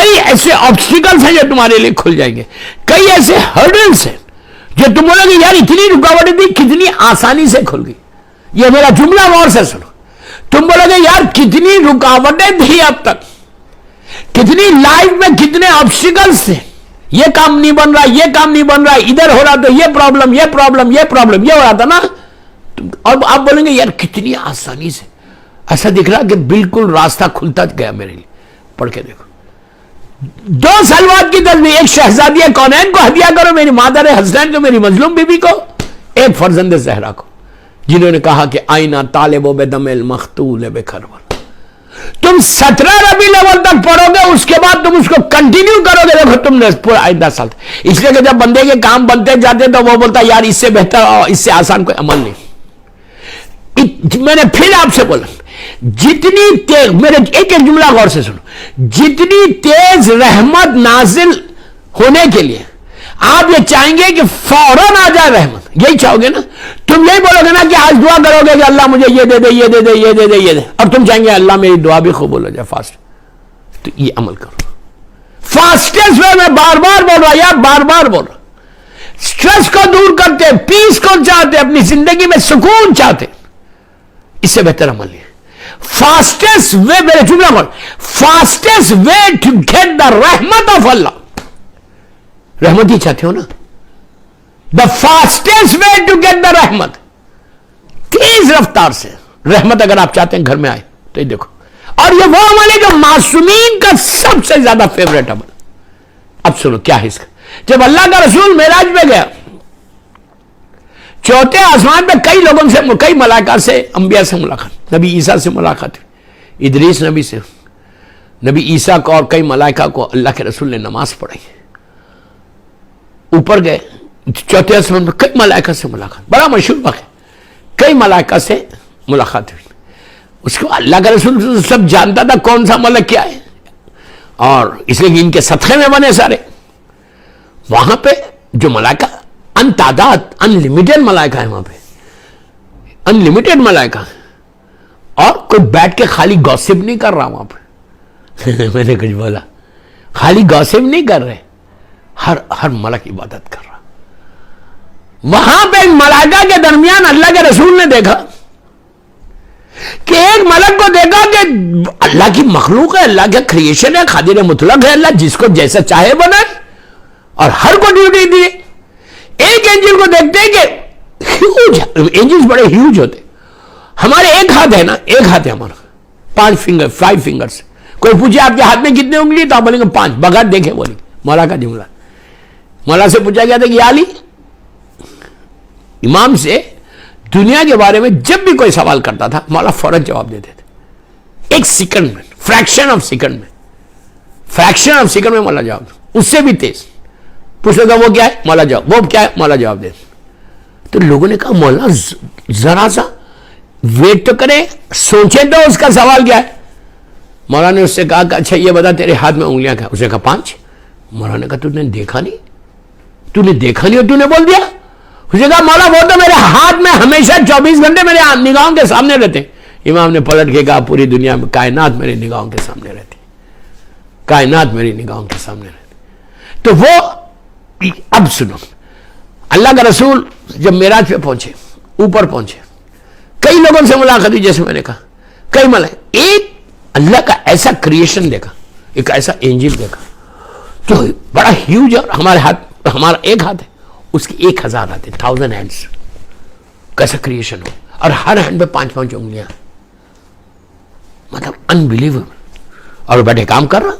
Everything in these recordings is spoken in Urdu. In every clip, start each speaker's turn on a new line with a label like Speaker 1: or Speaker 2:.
Speaker 1: کئی ایسے آبسٹیکلس ہیں جو تمہارے لیے کھل جائیں گے، کئی ایسے ہرڈلس ہیں جو تم بولو گے یار اتنی رکاوٹیں تھی کتنی آسانی سے کھل گئی. یہ میرا جملہ غور سے سنو. تم بولو گے یار کتنی رکاوٹیں تھی اب تک، کتنی لائف میں کتنے آبسٹیکلس تھے، یہ کام نہیں بن رہا، یہ کام نہیں بن رہا، ادھر ہو رہا تو یہ پرابلم یہ پرابلم یہ پرابلم، یہ ہو رہا تھا نا. اب آپ بولیں گے یار کتنی آسانی سے، ایسا دکھ رہا کہ بالکل راستہ کھلتا گیا میرے لیے. پڑھ کے دیکھو. 2 سال بعد کی تصویر، ایک شہزادیہ کونین کو ہدیہ کرو، میری مادر حسنین کو، میری مظلوم بیوی کو، ایک فرزند زہرا کو، جنہوں نے کہا کہ آئینہ طالب و بدم المختول بکربلا. تم 17 ربیع الاول تک پڑھو گے، اس کے بعد تم اس کو کنٹینیو کرو گے. دیکھو تم نے پورا 10 سال، اس لیے کہ جب بندے کے کام بنتے جاتے تو وہ بولتا یار اس سے بہتر اور اس سے آسان کوئی عمل نہیں. میں نے پھر آپ سے بولا جتنی تیز، میرے ایک جملہ غور سے سنو، جتنی تیز رحمت نازل ہونے کے لیے آپ یہ چاہیں گے کہ فوراً آ جائے رحمت، یہی چاہو گے نا. تم یہی بولو گے نا کہ آج دعا کرو گے کہ اللہ مجھے یہ دے دے یہ دے دے یہ دے دے یہ دے، اور تم چاہیں گے اللہ میری دعا بھی قبول ہو جائے فاسٹ. تو یہ عمل کرو فاسٹسٹ وے میں. بار بار بول رہا یار، بار بار بول رہا. سٹریس کو دور کرتے، پیس کو چاہتے، اپنی زندگی میں سکون چاہتے، اس سے بہتر عمل نہیں. فاسٹسٹ وے، میرے جملہ بول، fastest way to get the rahmat of Allah. رحمت ہی چاہتے ہو نا. The fastest way to get the rahmat, تیز رفتار سے رحمت اگر آپ چاہتے ہیں گھر میں آئے تو یہ دیکھو. اور یہ وہ عمل ہے جو معصومین کا سب سے زیادہ فیوریٹ عمل. اب سنو کیا ہے اس کا. جب اللہ کا رسول معراج میں گیا، چوتھے آسمان پہ کئی لوگوں سے، کئی ملائکہ سے، انبیاء سے ملاقات، نبی عیسیٰ سے ملاقات ہوئی، ادریس نبی سے، نبی عیسیٰ کو اور کئی ملائکہ کو اللہ کے رسول نے نماز پڑھائی. اوپر گئے چوتھے آسمان پہ کئی ملائکہ سے ملاقات، بڑا مشہور واقعہ، کئی ملائکہ سے ملاقات ہوئی. اس کو اللہ کا رسول سب جانتا تھا کون سا ملک کیا ہے، اور اس لیے ان کے صدقے میں بنے سارے. وہاں پہ جو ملائکہ ان تعداد، ان لمیٹڈ ملائکہ ہے وہاں پہ، ان لمیٹڈ ملائکہ، اور کوئی بیٹھ کے خالی گوسپ نہیں کر رہا وہاں پہ. میں نے کچھ بولا، خالی گوسپ نہیں کر رہے، ہر ملک عبادت کر رہا. وہاں پہ ملائکہ کے درمیان اللہ کے رسول نے دیکھا کہ ایک ملک کو دیکھا کہ اللہ کی مخلوق ہے، اللہ کا کریشن ہے، قادر مطلق ہے، اللہ جس کو جیسا چاہے بنائے اور ہر کو ڈیوٹی دیے. ایک اینجل کو دیکھتے ہیں کہ ہیوج، اینجلز بڑے ہیوج ہوتے. ہمارے ایک ہاتھ ہے نا، ایک ہاتھ ہے ہمارا، 5 فنگر، 5 فنگرز. کوئی پوچھے آپ کے ہاتھ میں کتنے انگلی تو آپ بولیں گے 5، بغیر دیکھے بولیں. مولا کا جملہ، مولا سے پوچھا گیا تھا کہ یا علی، امام سے دنیا کے بارے میں جب بھی کوئی سوال کرتا تھا مولا فوراً جواب دیتے تھے. ایک سیکنڈ میں، فریکشن آف سیکنڈ میں مولا جواب. اس سے بھی تیز پوچھو گا وہ کیا ہے، مولا جواب، وہ کیا ہے، مولا جواب دے. تو لوگوں نے کہا مولا ذرا سا ویٹ تو کرے، سوچے تو اس کا سوال کیا ہے. مولا نے اس سے کہا کہ اچھا یہ بتا تیرے ہاتھ میں انگلیاں کیا. اس نے کہا 5. مولا نے کہا تو نے دیکھا نہیں اور تو نے بول دیا. اس نے کہا مولا وہ تو میرے ہاتھ میں ہمیشہ 24 گھنٹے میرے نگاہوں کے سامنے رہتے. امام نے پلٹ کے کہا پوری دنیا میں کائنات میری نگاہوں کے سامنے رہتی، کائنات میری نگاہوں کے سامنے رہتی. تو وہ اب سنو، اللہ کا رسول جب معراج پہ پہنچے، اوپر پہنچے، کئی لوگوں سے ملاقات ہوئی، جیسے میں نے کہا کئی ملائکہ. ایک اللہ کا ایسا کریشن دیکھا، ایک ایسا اینجل دیکھا جو بڑا ہیوج، اور ہمارا ایک ہاتھ ہے، اس کی 1000 ہاتھ ہیں، 1000 ہینڈز. کیسا کریشن ہو، اور ہر ہینڈ پہ 5 انگلیاں، مطلب انبلیویبل. اور وہ بیٹھے کام کر رہا.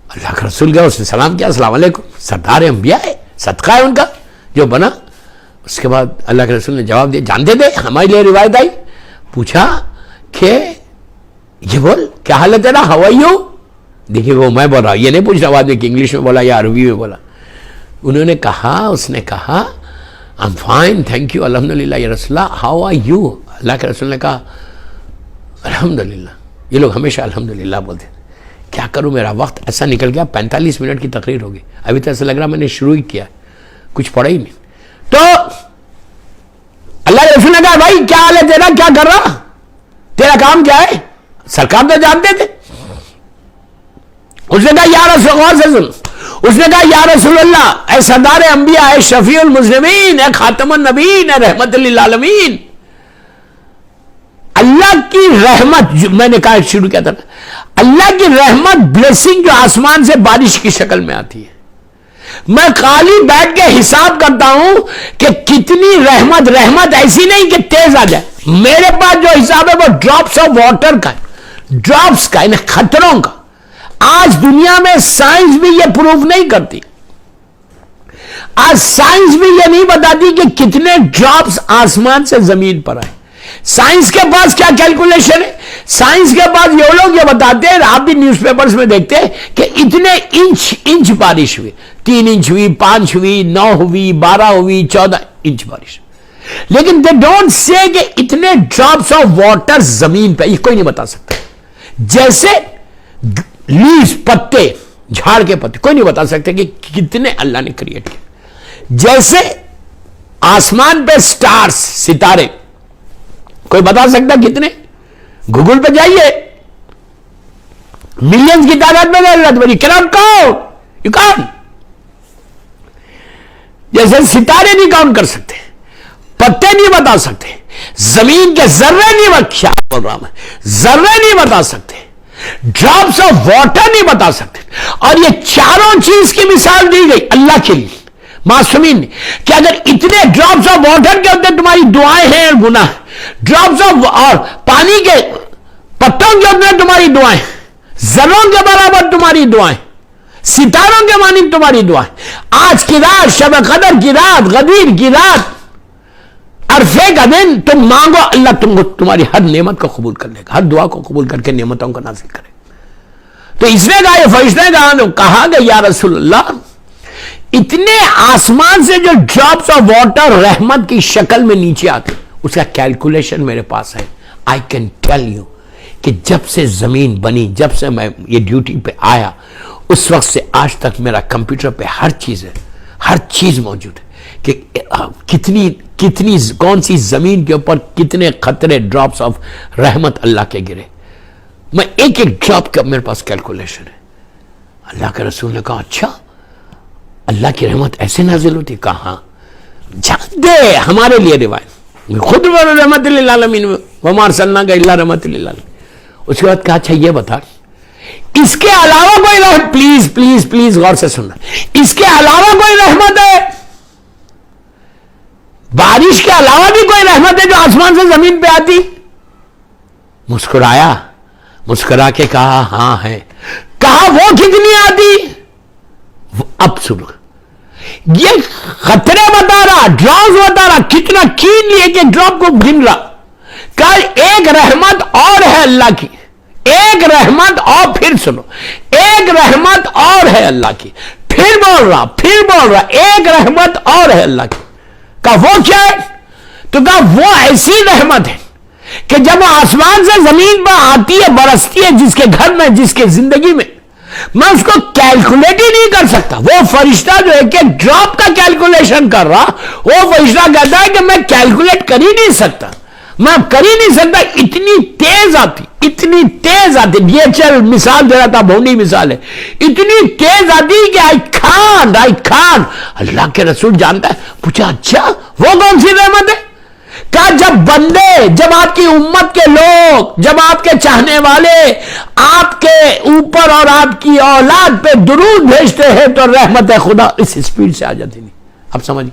Speaker 1: اللہ کا رسول گیا، اس نے سلام کیا، السلام علیکم، سردار انبیاء ہے، صدقہ ہے ان کا جو بنا. اس کے بعد اللہ کے رسول نے جواب دیا. جانتے تھے ہمارے لیے روایت آئی، پوچھا کہ یہ بول کیا حال ہے تیرا، ہاؤ آر یو. دیکھیے وہ میں بول رہا ہوں، یہ نہیں پوچھ رہا بعد میں کہ انگلش میں بولا یا عربی میں بولا. انہوں نے کہا، اس نے کہا I am fine thank you الحمدللہ یا رسول Allah, how are you. Allah کے رسول نے کہا الحمدللہ. یہ لوگ ہمیشہ الحمدللہ بولتے ہیں. کیا کروں، میرا وقت ایسا نکل گیا، 45 منٹ کی تقریر ہوگی. ابھی تو ایسا لگ رہا میں نے شروع ہی کیا، کچھ پڑھا ہی نہیں. تو اللہ کے رسول نے کہا بھائی کیا حال ہے تیرا، کیا کر رہا، تیرا کام کیا ہے. سرکار تو جانتے تھے. اس نے کہا یا رسول، اس نے کہا یا رسول اللہ، اے سردار انبیاء، اے شفیع المسلمین، اے خاتم النبیین، اے رحمت للعالمین، اللہ کی رحمت، میں نے کہا شروع کیا تھا، اللہ کی رحمت بلیسنگ جو آسمان سے بارش کی شکل میں آتی ہے، میں خالی بیٹھ کے حساب کرتا ہوں کہ کتنی رحمت ایسی نہیں کہ تیز آ جائے، میرے پاس جو حساب ہے وہ ڈراپس آف واٹر کا ہے، ڈراپس کا، یعنی خطروں کا۔ آج دنیا میں سائنس بھی یہ پروف نہیں کرتی، آج سائنس بھی یہ نہیں بتاتی کہ کتنے ڈراپس آسمان سے زمین پر آئے۔ سائنس کے پاس کیا کیلکولیشن ہے؟ سائنس کے پاس یہ لوگ یہ بتاتے ہیں، آپ بھی نیوز پیپرز میں دیکھتے ہیں کہ اتنے انچ بارش ہوئی، 3 انچ ہوئی، 5 ہوئی، 9 ہوئی، 12 ہوئی، 14 انچ بارش، لیکن دے ڈونٹ سے کہ اتنے ڈراپس آف واٹر زمین پہ، یہ کوئی نہیں بتا سکتا۔ جیسے لیوز، پتے، جھاڑ کے پتے، کوئی نہیں بتا سکتے کہ کتنے اللہ نے کریٹ کیا۔ جیسے آسمان پہ سٹارز، ستارے، کوئی بتا سکتا کتنے؟ گوگل پہ جائیے، ملینز کی تعداد میں اللہ بڑی کرام کاؤنٹ، یو کان، جیسے ستارے نہیں کاؤنٹ کر سکتے، پتے نہیں بتا سکتے، زمین کے ذرے نہیں، کیا بول رہا میں، ذرے نہیں بتا سکتے، ڈراپس آف واٹر نہیں بتا سکتے، اور یہ چاروں چیز کی مثال دی گئی اللہ کے لیے معصومین نے، کہ اگر اتنے ڈراپس آف واٹر کے ہوتے تمہاری دعائیں ہیں اور گناہ، ڈراپس آف اور پانی کے پتوں کے ہوتے تمہاری دعائیں، ذروں کے برابر تمہاری دعائیں، ستاروں کے مانند تمہاری دعائیں، آج کی رات، شب قدر کی رات، غدیر کی رات، عرفے کا دن، تم مانگو، اللہ تم کو تمہاری ہر نعمت کو قبول کر لے گا، ہر دعا کو قبول کر کے نعمتوں کو نازل کرے۔ تو اس نے کہا، یہ فرشتے نے کہا کہ یا رسول اللہ، اتنے آسمان سے جو ڈراپس آف واٹر رحمت کی شکل میں نیچے آتے، اس کا کیلکولیشن میرے پاس ہے۔ آئی کین ٹیل یو کہ جب سے زمین بنی، جب سے میں یہ ڈیوٹی پہ آیا، اس وقت سے آج تک میرا کمپیوٹر پہ ہر چیز ہے، ہر چیز موجود ہے کہ کتنی کون سی زمین کے اوپر کتنے قطرے ڈراپس آف رحمت اللہ کے گرے، میں ایک ڈراپ کا میرے پاس کیلکولیشن ہے۔ اللہ کے رسول نے کہا اچھا، اللہ کی رحمت ایسے نازل ہوتی؟ کہاں جانتے ہمارے لیے روایت، خود رحمت للعالمین وما ارسلناک الا رحمت للعالمین۔ اس کے بعد کہا اچھا یہ بتا، اس کے علاوہ کوئی رحمت، پلیز پلیز پلیز غور سے سننا، اس کے علاوہ کوئی رحمت ہے؟ بارش کے علاوہ بھی کوئی رحمت ہے جو آسمان سے زمین پہ آتی؟ مسکرایا، مسکرا کے کہا ہاں ہے۔ کہا وہ کتنی آتی؟ اب سنو، یہ خطرے بتا رہا، ڈراپس بتا رہا، کتنا کینلی ایک ڈراپ کو گن رہا۔ کل ایک رحمت اور ہے اللہ کی، ایک رحمت اور، پھر سنو، ایک رحمت اور ہے اللہ کی، پھر بول رہا ایک رحمت اور ہے اللہ کی۔ کہا وہ کیا ہے؟ تو کہا وہ ایسی رحمت ہے کہ جب وہ آسمان سے زمین پر آتی ہے، برستی ہے، جس کے گھر میں، جس کے زندگی میں، میں اس کو کیلکولیٹ ہی نہیں کر سکتا۔ وہ فرشتہ جو ایک ڈراپ کا کیلکولیشن کر رہا، وہ فرشتہ کہتا ہے کہ میں کیلکولیٹ کر ہی نہیں سکتا، میں کر ہی نہیں سکتا، اتنی تیز آتی، اتنی تیز آتی۔ DHL مثال دے رہا تھا، بھونی مثال ہے، اتنی تیز آتی کہ آئی کھان۔ اللہ کے رسول جانتا ہے، پوچھا اچھا وہ کون سی رحمت ہے؟ کہا جب بندے، جب آپ کی امت کے لوگ، جب آپ کے چاہنے والے آپ کے اوپر اور آپ کی اولاد پہ درود بھیجتے ہیں تو رحمت خدا اس سپیڈ سے آ جاتی نہیں۔ اب سمجھ